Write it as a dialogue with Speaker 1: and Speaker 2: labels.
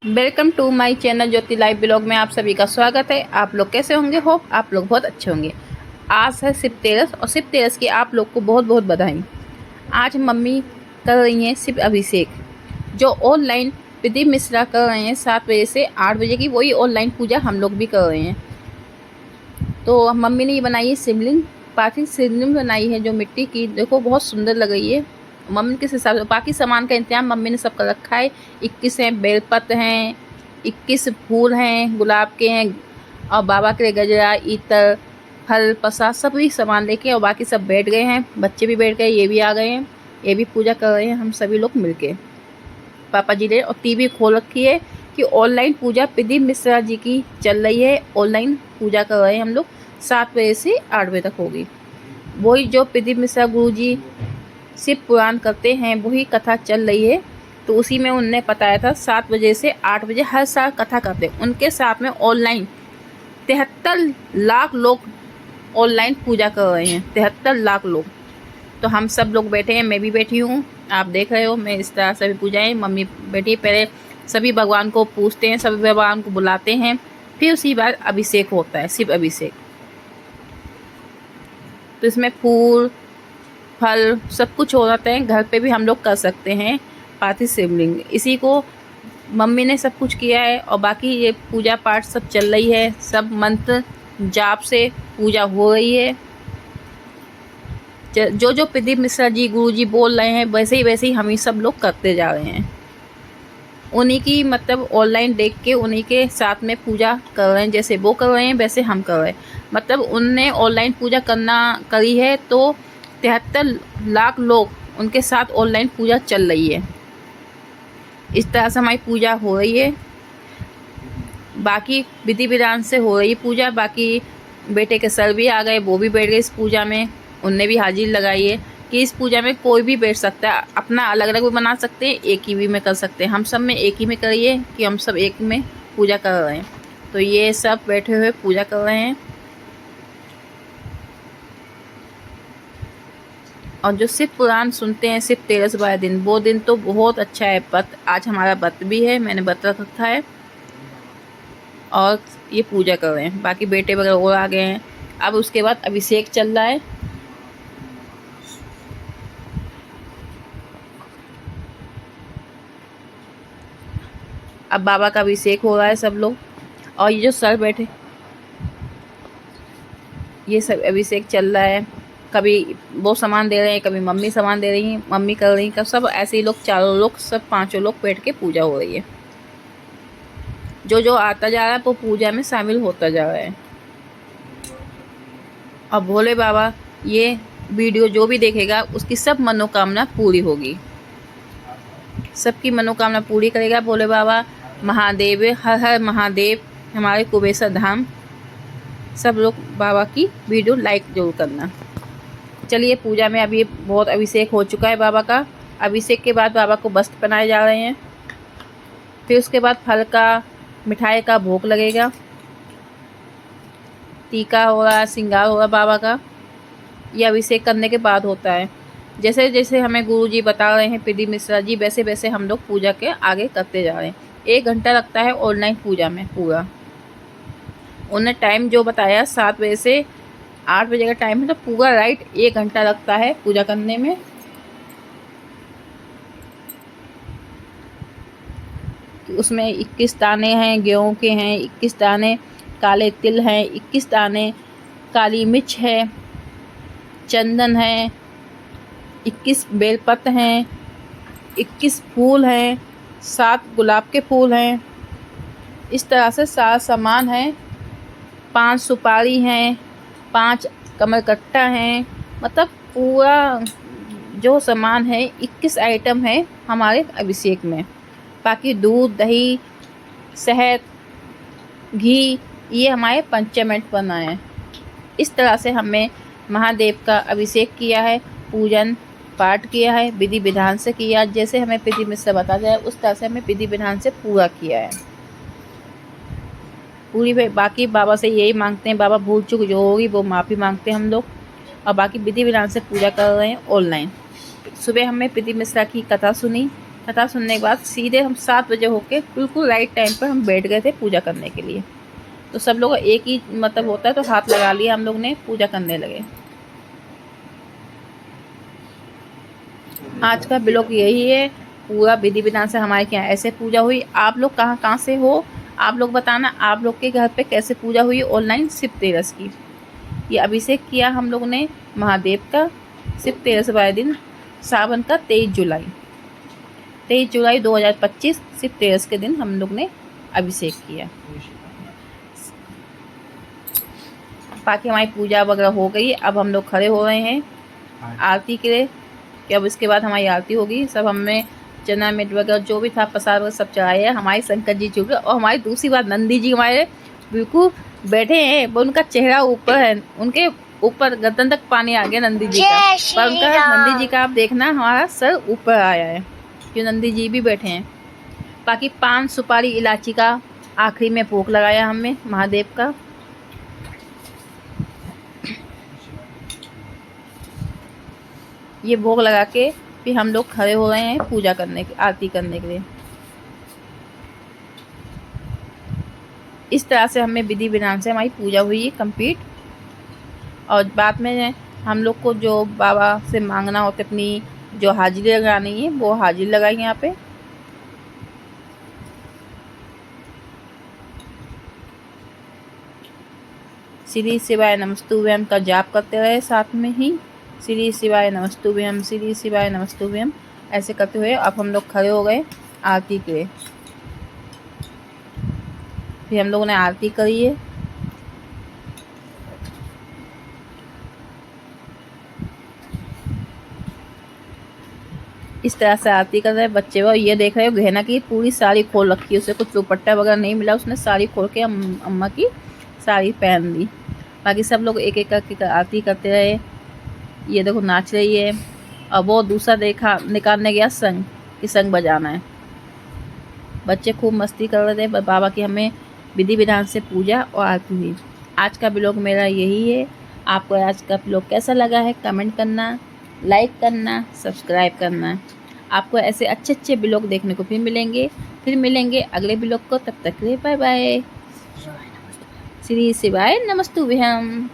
Speaker 1: Welcome to my channel Jyoti live blog में आप सभी का स्वागत है। आप लोग कैसे होंगे? होप आप लोग बहुत अच्छे होंगे। आज है शिव तेरस और शिव तेरस की आप लोग को बहुत बहुत बधाई। आज मम्मी कर रही हैं शिव अभिषेक, जो ऑनलाइन विधि मिश्रा कर रहे हैं 7 बजे से 8 बजे की, वही ऑनलाइन पूजा हम लोग भी कर रहे हैं। तो मम्मी ने ये बनाई है शिवलिंग, पार्थिव शिवलिंग बनाई है जो मिट्टी की, देखो बहुत सुंदर लग रही है। मम्मी किस हिसाब से बाकी सामान का इंतजाम मम्मी ने सब कर रखा है। 21 हैं बेलपत्र हैं, 21 फूल हैं गुलाब के हैं, और बाबा के लिए गजरा, इत्र, फल, प्रसाद सभी सामान लेके, और बाकी सब बैठ गए हैं। बच्चे भी बैठ गए, ये भी आ गए हैं, ये भी पूजा कर रहे हैं। हम सभी लोग मिलके पापा जी ने और टीवी खोल रखी है कि ऑनलाइन पूजा विधि मिश्रा जी की चल रही है। ऑनलाइन पूजा कर रहे हैं हम लोग, 7 बजे से 8 बजे तक होगी। वही जो विधि मिश्रा गुरु जी शिव पुराण करते हैं वही कथा चल रही है। तो उसी में उनने बताया था 7 बजे से 8 बजे हर साल कथा करते हैं। उनके साथ में ऑनलाइन 73 लाख लोग ऑनलाइन पूजा कर रहे हैं, 73 लाख लोग। तो हम सब लोग बैठे हैं, मैं भी बैठी हूँ, आप देख रहे हो। मैं इस तरह से भी पूजाएं, मम्मी बैठी। पहले सभी भगवान को पूछते हैं, सभी भगवान को बुलाते हैं, फिर उसी बार अभिषेक होता है, शिव अभिषेक। तो इसमें फूल फल सब कुछ हो जाता है। घर पे भी हम लोग कर सकते हैं पार्थिव शिवलिंग। इसी को मम्मी ने सब कुछ किया है, और बाकी ये पूजा पाठ सब चल रही है। सब मंत्र जाप से पूजा हो रही है। जो जो विधि मिश्रा जी गुरु जी बोल रहे हैं वैसे ही हम ही सब लोग करते जा रहे हैं। उन्हीं की मतलब ऑनलाइन देख के उन्हीं के साथ में पूजा कर रहे हैं। जैसे वो कर रहे हैं वैसे हम कर रहे हैं। मतलब उनने ऑनलाइन पूजा करी है, तो 73 लाख लोग उनके साथ ऑनलाइन पूजा चल रही है। इस तरह से हमारी पूजा हो रही है। बाकी विधि विधान से हो रही है पूजा। बाकी बेटे के सर भी आ गए, वो भी बैठ गए इस पूजा में, उनने भी हाजिर लगाई है कि इस पूजा में कोई भी बैठ सकता है। अपना अलग अलग भी बना सकते हैं, एक ही भी में कर सकते हैं। हम सब में एक ही में करिए कि हम सब एक में पूजा कर रहे हैं। तो ये सब बैठे हुए पूजा कर रहे हैं। और जो शिव पुराण सुनते हैं शिव तेरस वाले दिन, वो दिन तो बहुत अच्छा है। व्रत आज हमारा व्रत भी है, मैंने व्रत रखा है, और ये पूजा कर रहे हैं। बाकी बेटे वगैरह और आ गए हैं। अब उसके बाद अभिषेक चल रहा है। अब बाबा का अभिषेक हो रहा है सब लोग, और ये जो सर बैठे, ये सब अभिषेक चल रहा है। कभी वो सामान दे रहे हैं, कभी मम्मी सामान दे रही हैं, मम्मी कर रही हैं, सब ऐसे ही लोग, चारों लोग, सब पांचों लोग बैठ के पूजा हो रही है। जो जो आता जा रहा है वो पूजा में शामिल होता जा रहा है। और भोले बाबा ये वीडियो जो भी देखेगा उसकी सब मनोकामना पूरी होगी, सबकी मनोकामना पूरी करेगा भोले बाबा। महादेव, हर हर महादेव, हमारे कुबेश्वर धाम। सब लोग बाबा की वीडियो लाइक जरूर करना। चलिए पूजा में अभी बहुत अभिषेक हो चुका है बाबा का। अभिषेक के बाद बाबा को वस्त्र पहनाए जा रहे हैं। फिर उसके बाद फल का, मिठाई का भोग लगेगा, टीका हो रहा है, श्रृंगार हो रहा है बाबा का। यह अभिषेक करने के बाद होता है। जैसे जैसे हमें गुरु जी बता रहे हैं विधि मिश्रा जी, वैसे वैसे हम लोग पूजा के आगे करते जा रहे हैं। 1 घंटा लगता है ऑनलाइन पूजा में पूरा। उन्होंने टाइम जो बताया 7 बजे से 8 बजे का टाइम है, तो पूरा राइट 1 घंटा लगता है पूजा करने में। उसमें 21 दाने हैं गेहूं के हैं, 21 दाने काले तिल हैं, 21 दाने काली मिर्च है, चंदन है, 21 बेलपत्र हैं, 21 फूल हैं, 7 गुलाब के फूल हैं। इस तरह से सारा सामान है। 5 सुपारी हैं, 5 कमरकट्टा हैं। मतलब पूरा जो सामान है 21 आइटम है हमारे अभिषेक में। बाकी दूध, दही, शहद, घी, ये हमारे पंचामृत बनाए हैं। इस तरह से हमने महादेव का अभिषेक किया है, पूजन पाठ किया है, विधि विधान से किया। जैसे हमें विधि मिश्रा बता जाए उस तरह से हमें विधि विधान से पूरा किया है पूरी। बाकी बाबा से यही मांगते हैं, बाबा भूल चूक जो होगी वो माफ़ी मांगते हैं हम लोग। और बाकी विधि विधान से पूजा कर रहे हैं ऑनलाइन। सुबह हमने विधि मिश्रा की कथा सुनी, कथा सुनने के बाद सीधे हम 7 बजे होके बिल्कुल राइट टाइम पर हम बैठ गए थे पूजा करने के लिए। तो सब लोग एक ही मतलब होता है, तो हाथ लगा लिया हम लोग ने, पूजा करने लगे। आज का ब्लॉग यही है, पूरा विधि विधान से हमारे यहाँ ऐसे पूजा हुई। आप लोग कहाँ कहाँ से हो, आप लोग बताना, आप लोग के घर पे कैसे पूजा हुई ऑनलाइन शिव तेरस की। ये अभिषेक किया हम लोग ने महादेव का शिव तेरस वाले दिन, सावन का 23 जुलाई 2025 शिव तेरस के दिन हम लोग ने अभिषेक किया। बाकी हमारी पूजा वगैरह हो गई। अब हम लोग खड़े हो रहे हैं आरती के लिए, कि अब इसके बाद हमारी आरती होगी। सब हमने चना मिर्च वगैरह जो भी था प्रसाद वगैरह सब चढ़ाया है। हमारे शंकर जी चुके, और हमारी दूसरी बात नंदी जी हमारे बिल्कुल बैठे हैं, वो उनका चेहरा ऊपर है, उनके ऊपर गर्दन तक पानी आ गया नंदी जी का। पर उनका नंदी जी का आप देखना हमारा सर ऊपर आया है, जो नंदी जी भी बैठे हैं। बाकी पान सुपारी इलायची का आखिरी में भोग लगाया हमने महादेव का। ये भोग लगा के फिर हम लोग खड़े हो रहे हैं पूजा करने के, आरती करने के लिए। इस तरह से हमें विधि विधान से हमारी पूजा हुई कंप्लीट। और बाद में हम लोग को जो बाबा से मांगना होता है, अपनी जो हाजिरी लगानी है, वो हाजिरी लगाई यहाँ पे। श्री शिवाय नमस्तुभ्यम का जाप करते रहे साथ में ही, श्री शिवाय नमस्तुभ्यम, श्री शिवाय नमस्तुभ्यम ऐसे करते हुए अब हम लोग खड़े हो गए आरती के लिए। फिर हम लोगों ने आरती करी है। इस तरह से आरती कर रहे हैं बच्चे। वो ये देख रहे हो गहना की पूरी साड़ी खोल रखी है, उसे कुछ दुपट्टा वगैरह नहीं मिला, उसने साड़ी खोल के अम्मा की साड़ी पहन ली। बाकी सब लोग एक एक करके आरती करते रहे। ये देखो नाच रही है, और वो दूसरा देखा निकालने गया संग, कि संग बजाना है। बच्चे खूब मस्ती कर रहे थे। बाबा की हमें विधि विधान से पूजा और आरती हुई। आज का ब्लॉग मेरा यही है। आपको आज का ब्लॉग कैसा लगा है कमेंट करना, लाइक करना, सब्सक्राइब करना। आपको ऐसे अच्छे अच्छे ब्लॉग देखने को फिर मिलेंगे अगले ब्लॉग को। तब तक के लिए बाय बाय। श्री शिवाय नमस्तुभ्यम।